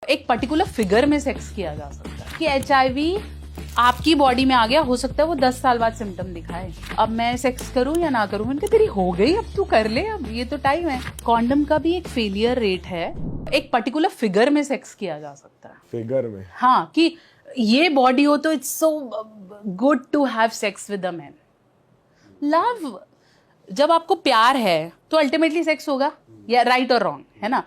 एक particular figure में sex किया जा सकता है कि एचआईवी आपकी बॉडी में आ गया, हो सकता है वो 10 साल बाद सिम्टम दिखाए। अब मैं सेक्स करूं या ना करूं, मैंने कहा तेरी हो गई, अब तू कर ले, अब ये तो टाइम है। कॉन्डम का भी एक फेलियर रेट है, एक पर्टिकुलर फिगर में सेक्स किया जा सकता है। फिगर में? हाँ, कि ये बॉडी हो तो it's so good to have sex with a man. Love, जब आपको प्यार है तो अल्टीमेटली सेक्स होगा, या राइट और रॉन्ग है ना,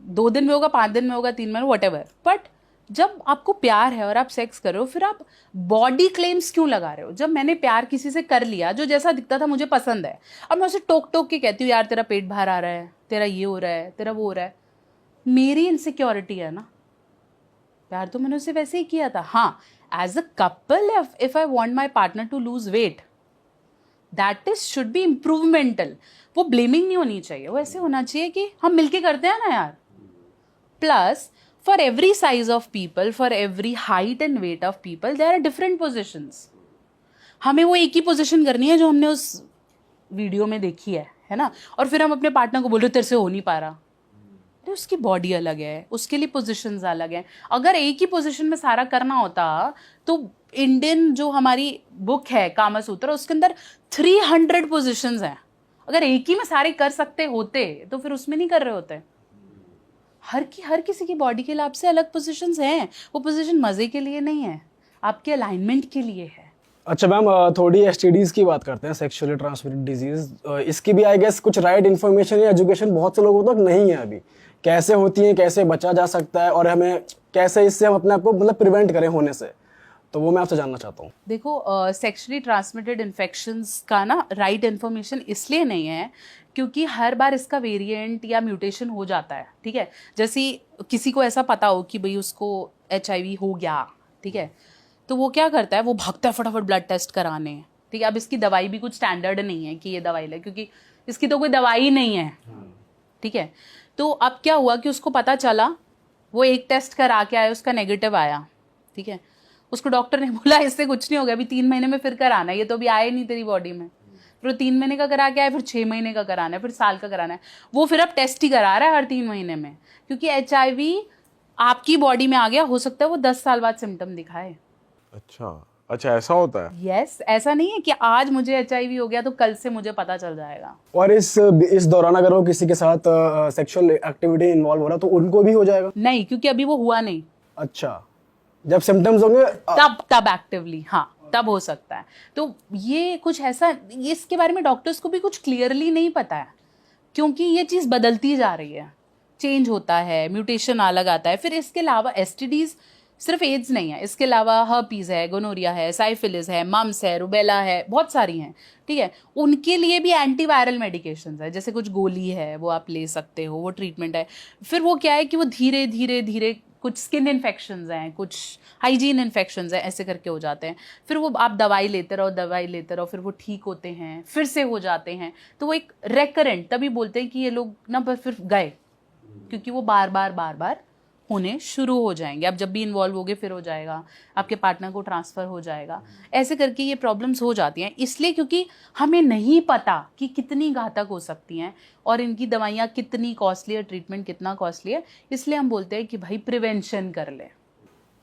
2 दिन में होगा, 5 दिन में होगा, 3 में, व्हाटएवर। बट जब आपको प्यार है और आप सेक्स कर रहे हो, फिर आप बॉडी क्लेम्स क्यों लगा रहे हो? जब मैंने प्यार किसी से कर लिया, जो जैसा दिखता था मुझे पसंद है, अब मैं उसे टोक टोक के कहती हूँ यार तेरा पेट बाहर आ रहा है, तेरा ये हो रहा है, तेरा वो हो रहा है, मेरी इनसिक्योरिटी है ना। प्यार तो मैंने उसे वैसे ही किया था। हाँ, as a couple if I want my partner to lose weight, that is should be improvemental. वो ब्लेमिंग नहीं होनी चाहिए, वो ऐसे होना चाहिए कि हम मिलके करते हैं ना यार। Plus for every size of people, for every height and weight of people, there are different positions. हमें वो एक ही पोजिशन करनी है जो हमने उस वीडियो में देखी है ना, और फिर हम अपने पार्टनर को बोल रहे तेरे से हो नहीं पा रहा। अरे उसकी बॉडी अलग है, उसके लिए पोजिशंस अलग हैं। अगर एक ही पोजिशन में सारा करना होता तो इंडियन जो हमारी बुक है कामा सूत्र, उसके अंदर 300 पोजिशंस हैं। अगर एक ही में सारे कर सकते होते तो फिर उसमें नहीं कर रहे होते। हर किसी की बॉडी के हिसाब से अलग पोजीशंस हैं। वो पोजीशन मजे के लिए नहीं है, आपके अलाइनमेंट के लिए है। अच्छा मैम, थोड़ी एसटीडीज की बात करते हैं, सेक्सुअली ट्रांसमिटेड डिजीज। इसकी भी आई गेस कुछ राइट इन्फॉर्मेशन या एजुकेशन बहुत से लोगों तक नहीं है अभी। कैसे होती हैं, कैसे बचा जा सकता है, और हमें कैसे इससे हम अपने आप को मतलब प्रिवेंट करें होने से, तो वो मैं आपसे जानना चाहता हूँ। देखो, सेक्सुअली ट्रांसमिटेड इन्फेक्शंस का ना राइट इन्फॉर्मेशन इसलिए नहीं है क्योंकि हर बार इसका वेरिएंट या म्यूटेशन हो जाता है। ठीक है, जैसे किसी को ऐसा पता हो कि भाई उसको एचआईवी हो गया, ठीक है, तो वो क्या करता है, वो भागता है फटाफट ब्लड टेस्ट कराने। ठीक है, अब इसकी दवाई भी कुछ स्टैंडर्ड नहीं है कि ये दवाई ले, क्योंकि इसकी तो कोई दवाई नहीं है। ठीक है, तो अब क्या हुआ कि उसको पता चला, वो एक टेस्ट करा के आया, उसका नेगेटिव आया। ठीक है, उसको डॉक्टर ने बोला इससे कुछ नहीं होगा, अभी 3 महीने में फिर कराना है, ये तो अभी आए नहीं तेरी बॉडी में। फिर 3 महीने का करा के आया, फिर 6 महीने का कराना है, फिर साल का कराना है। वो फिर अब टेस्ट ही करा रहा है हर 3 महीने में, क्योंकि एचआईवी आपकी बॉडी में आ गया, हो सकता है वो 10 साल बाद सिम्टम दिखाए। अच्छा ऐसा होता है? यस, ऐसा नहीं है कि आज मुझे एचआईवी हो गया तो कल से मुझे पता चल जाएगा। और इस दौरान अगर वो किसी के साथ सेक्सुअल एक्टिविटी इन्वॉल्व हो रहा तो उनको भी हो जाएगा? नहीं, क्योंकि अभी वो हुआ नहीं। अच्छा, जब सिम्टम्स होंगे तब एक्टिवली, हाँ, तब हो सकता है। तो ये कुछ ऐसा, इसके बारे में डॉक्टर्स को भी कुछ क्लियरली नहीं पता है, क्योंकि ये चीज़ बदलती जा रही है, चेंज होता है, म्यूटेशन अलग आता है। फिर इसके अलावा एसटीडीज सिर्फ एड्स नहीं है, इसके अलावा हर्पीज है, गोनोरिया है, साइफिलिस है, मम्स है, रुबेला है, बहुत सारी हैं। ठीक है, उनके लिए भी एंटीवायरल मेडिकेशंस है, जैसे कुछ गोली है वो आप ले सकते हो, वो ट्रीटमेंट है। फिर वो क्या है कि वो धीरे धीरे धीरे कुछ स्किन इन्फेक्शंस हैं, कुछ हाइजीन इन्फेक्शंस हैं, ऐसे करके हो जाते हैं। फिर वो आप दवाई लेते रहो, फिर वो ठीक होते हैं, फिर से हो जाते हैं। तो वो एक रेकरेंट, तभी बोलते हैं कि ये लोग ना बस फिर गए, क्योंकि वो बार बार होने शुरू हो जाएंगे। अब जब भी इन्वॉल्व होगे फिर हो जाएगा, आपके पार्टनर को ट्रांसफ़र हो जाएगा, ऐसे करके ये प्रॉब्लम्स हो जाती हैं। इसलिए क्योंकि हमें नहीं पता कि कितनी घातक हो सकती हैं और इनकी दवाइयाँ कितनी कॉस्टली है, ट्रीटमेंट कितना कॉस्टली है, इसलिए हम बोलते हैं कि भाई प्रिवेंशन कर ले।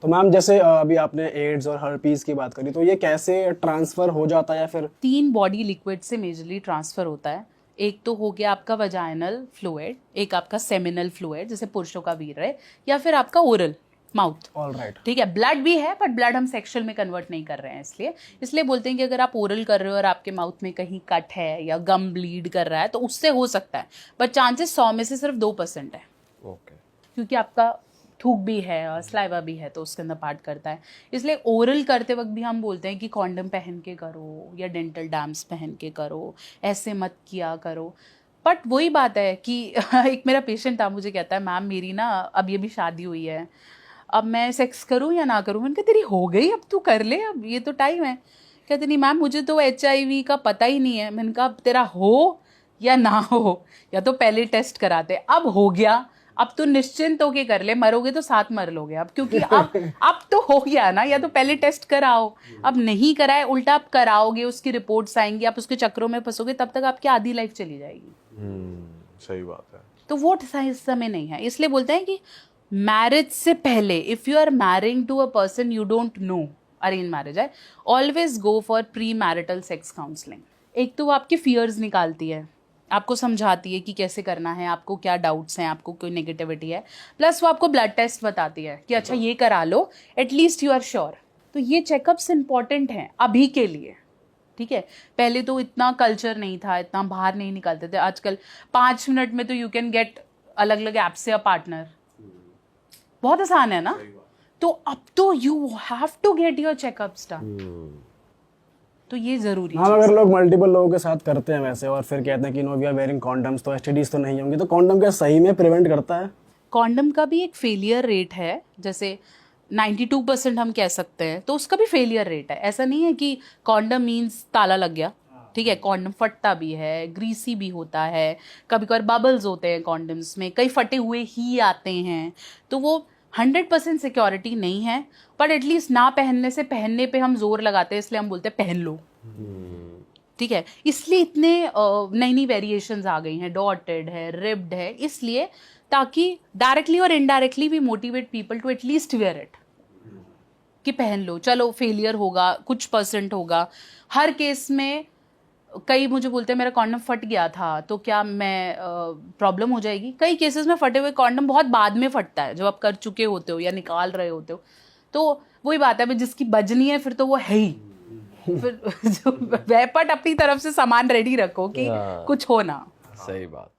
तो मैम जैसे अभी आपने एड्स और हर्पीज की बात करी, तो ये कैसे ट्रांसफर हो जाता है? या फिर 3 बॉडी लिक्विड से मेजरली ट्रांसफ़र होता है। एक तो हो गया आपका वजाइनल फ्लूइड, एक आपका सेमिनल फ्लूइड जैसे पुरुषों का वीर्य है, या फिर आपका ओरल माउथ। ऑलराइट, ठीक है, ब्लड भी है, बट ब्लड हम सेक्सुअल में कन्वर्ट नहीं कर रहे हैं, इसलिए बोलते हैं कि अगर आप ओरल कर रहे हो और आपके माउथ में कहीं कट है या गम ब्लीड कर रहा है तो उससे हो सकता है, बट चांसेस 100 में से सिर्फ 2% है। ओके, क्योंकि आपका थूक भी है और स्लाइवा भी है, तो उसके अंदर पार्ट करता है। इसलिए ओरल करते वक्त भी हम बोलते हैं कि कॉन्डम पहन के करो या डेंटल डैम्स पहन के करो, ऐसे मत किया करो। बट वही बात है कि एक मेरा पेशेंट था, मुझे कहता है मैम मेरी ना अब ये भी शादी हुई है, अब मैं सेक्स करूं या ना करूं। मैंने कहा तेरी हो गई, अब तू कर ले, अब ये तो टाइम है। कहते नहीं मैम मुझे तो एचआईवी का पता ही नहीं है। मैंने कहा अब तेरा हो या ना हो, या तो पहले टेस्ट कराते, अब हो गया, अब तो निश्चिंत होके कर ले, मरोगे तो साथ मर लोगे अब, क्योंकि अब तो हो गया ना, या तो पहले टेस्ट कराओ। अब नहीं कराए, उल्टा आप कराओगे, उसकी रिपोर्ट्स आएंगी, आप उसके चक्रों में फंसोगे, तब तक आपकी आधी लाइफ चली जाएगी। सही बात है। तो वो समय नहीं है, इसलिए बोलते हैं कि मैरिज से पहले if you are marrying to a person you don't know, arrange marriage है, always go for premarital sex counselling. एक तो वो आपके फियर्स निकालती है, आपको समझाती है कि कैसे करना है, आपको क्या डाउट्स हैं, आपको कोई नेगेटिविटी है, प्लस वो आपको ब्लड टेस्ट बताती है कि अच्छा ये करा लो, एटलीस्ट यू आर श्योर। तो ये चेकअप्स इंपॉर्टेंट हैं अभी के लिए, ठीक है। पहले तो इतना कल्चर नहीं था, इतना बाहर नहीं निकलते थे। आजकल 5 मिनट में तो यू कैन गेट अलग अलग ऐप से अ पार्टनर, बहुत आसान है ना। तो अब तो you have to get your checkups done, तो ये जरूरी हाँ, है। अगर लोग मल्टीपल लोगों के साथ करते हैं वैसे और फिर कहते हैं कि no we are wearing condoms तो एसटीडीज तो नहीं होंगी, तो कॉन्डम क्या सही में प्रिवेंट करता है? कॉन्डम का भी एक फेलियर रेट है, जैसे 92% हम कह सकते हैं, तो उसका भी फेलियर रेट है। ऐसा नहीं है कि कॉन्डम मीन्स ताला लग गया, ठीक है। कॉन्डम फटता भी है, ग्रीसी भी होता है, कभी कभार बबल्स होते हैं कॉन्डम्स में, कई फटे हुए ही आते हैं, तो वो 100% सिक्योरिटी नहीं है। पर एटलीस्ट ना पहनने से पहनने पे हम जोर लगाते हैं, इसलिए हम बोलते हैं पहन लो, ठीक है। इसलिए इतने नई नई वेरिएशंस आ गई हैं, डॉटेड है, रिब्ड है, इसलिए ताकि डायरेक्टली और indirectly we motivate people to at least wear it, कि पहन लो। चलो फेलियर होगा, कुछ % होगा हर केस में। कई मुझे बोलते हैं मेरा कॉन्डम फट गया था, तो क्या मैं प्रॉब्लम हो जाएगी? कई केसेस में फटे हुए कॉन्डम बहुत बाद में फटता है, जब आप कर चुके होते हो या निकाल रहे होते हो। तो वही बात है, जिसकी बजनी है फिर तो वो है ही, फिर जो वेपट अपनी तरफ से सामान रेडी रखो कि कुछ हो ना। सही बात।